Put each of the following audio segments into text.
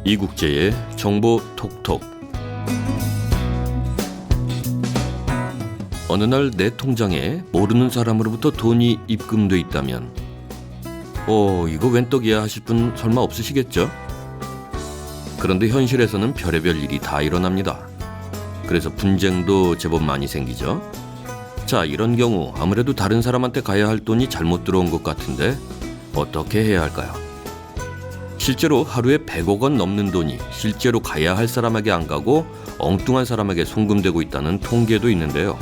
이국제의 정보 톡톡. 어느 날 내 통장에 모르는 사람으로부터 돈이 입금돼 있다면 이거 웬 떡이야 하실 분 설마 없으시겠죠? 그런데 현실에서는 별의별 일이 다 일어납니다. 그래서 분쟁도 제법 많이 생기죠. 자, 이런 경우 아무래도 다른 사람한테 가야 할 돈이 잘못 들어온 것 같은데 어떻게 해야 할까요? 실제로 하루에 100억 원 넘는 돈이 실제로 가야 할 사람에게 안 가고 엉뚱한 사람에게 송금되고 있다는 통계도 있는데요.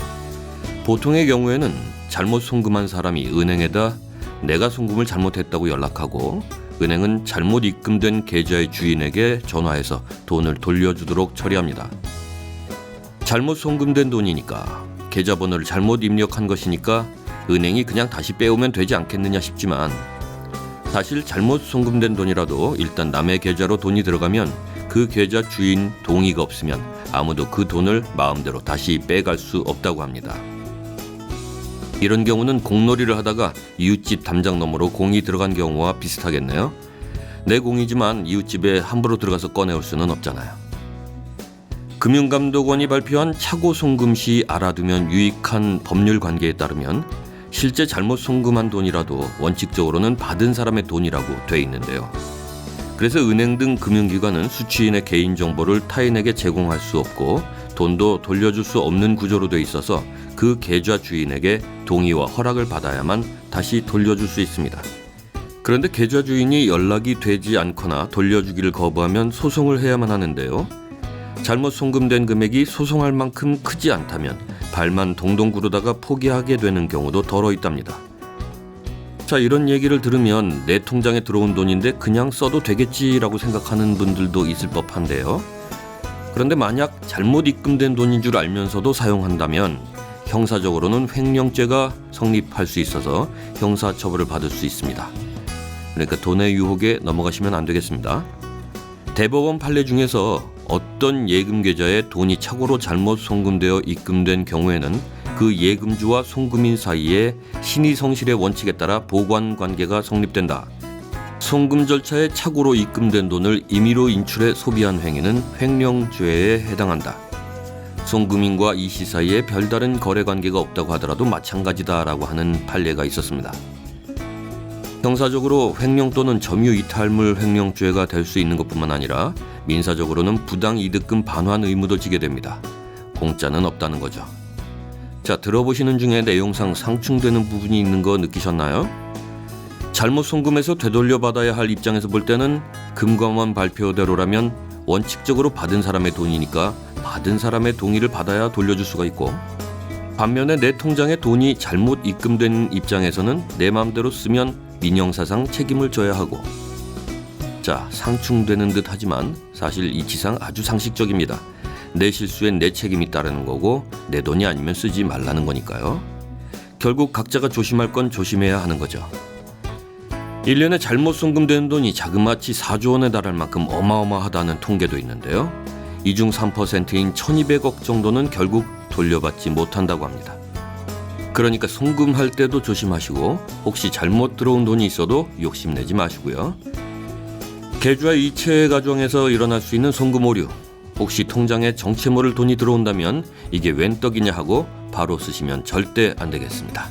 보통의 경우에는 잘못 송금한 사람이 은행에다 내가 송금을 잘못했다고 연락하고 은행은 잘못 입금된 계좌의 주인에게 전화해서 돈을 돌려주도록 처리합니다. 잘못 송금된 돈이니까 계좌번호를 잘못 입력한 것이니까 은행이 그냥 다시 빼오면 되지 않겠느냐 싶지만 사실 잘못 송금된 돈이라도 일단 남의 계좌로 돈이 들어가면 그 계좌 주인 동의가 없으면 아무도 그 돈을 마음대로 다시 빼갈 수 없다고 합니다. 이런 경우는 공놀이를 하다가 이웃집 담장 너머로 공이 들어간 경우와 비슷하겠네요. 내 공이지만 이웃집에 함부로 들어가서 꺼내올 수는 없잖아요. 금융감독원이 발표한 차고 송금 시 알아두면 유익한 법률 관계에 따르면 실제 잘못 송금한 돈이라도 원칙적으로는 받은 사람의 돈이라고 돼 있는데요. 그래서 은행 등 금융기관은 수취인의 개인정보를 타인에게 제공할 수 없고 돈도 돌려줄 수 없는 구조로 돼 있어서 그 계좌 주인에게 동의와 허락을 받아야만 다시 돌려줄 수 있습니다. 그런데 계좌 주인이 연락이 되지 않거나 돌려주기를 거부하면 소송을 해야만 하는데요. 잘못 송금된 금액이 소송할 만큼 크지 않다면 발만 동동 구르다가 포기하게 되는 경우도 덜어 있답니다. 자, 이런 얘기를 들으면 내 통장에 들어온 돈인데 그냥 써도 되겠지라고 생각하는 분들도 있을 법한데요. 그런데 만약 잘못 입금된 돈인 줄 알면서도 사용한다면 형사적으로는 횡령죄가 성립할 수 있어서 형사처벌을 받을 수 있습니다. 그러니까 돈의 유혹에 넘어가시면 안 되겠습니다. 대법원 판례 중에서 어떤 예금 계좌에 돈이 착오로 잘못 송금되어 입금된 경우에는 그 예금주와 송금인 사이에 신의성실의 원칙에 따라 보관 관계가 성립된다. 송금 절차에 착오로 입금된 돈을 임의로 인출해 소비한 행위는 횡령죄에 해당한다. 송금인과 이씨 사이에 별다른 거래 관계가 없다고 하더라도 마찬가지다라고 하는 판례가 있었습니다. 형사적으로 횡령 또는 점유이탈물 횡령죄가 될 수 있는 것뿐만 아니라 민사적으로는 부당이득금 반환 의무도 지게 됩니다. 공짜는 없다는 거죠. 자, 들어보시는 중에 내용상 상충되는 부분이 있는 거 느끼셨나요? 잘못 송금해서 되돌려받아야 할 입장에서 볼 때는 금감원 발표대로라면 원칙적으로 받은 사람의 돈이니까 받은 사람의 동의를 받아야 돌려줄 수가 있고, 반면에 내 통장에 돈이 잘못 입금된 입장에서는 내 마음대로 쓰면 민형사상 책임을 져야 하고, 자, 상충되는 듯 하지만 사실 이치상 아주 상식적입니다. 내 실수엔 내 책임이 따르는 거고 내 돈이 아니면 쓰지 말라는 거니까요. 결국 각자가 조심할 건 조심해야 하는 거죠. 1년에 잘못 송금되는 돈이 자그마치 4조 원에 달할 만큼 어마어마하다는 통계도 있는데요. 이 중 3%인 1200억 정도는 결국 돌려받지 못한다고 합니다. 그러니까 송금할 때도 조심하시고 혹시 잘못 들어온 돈이 있어도 욕심내지 마시고요. 계좌 이체 과정에서 일어날 수 있는 송금 오류, 혹시 통장에 정체 모를 돈이 들어온다면 이게 웬 떡이냐 하고 바로 쓰시면 절대 안 되겠습니다.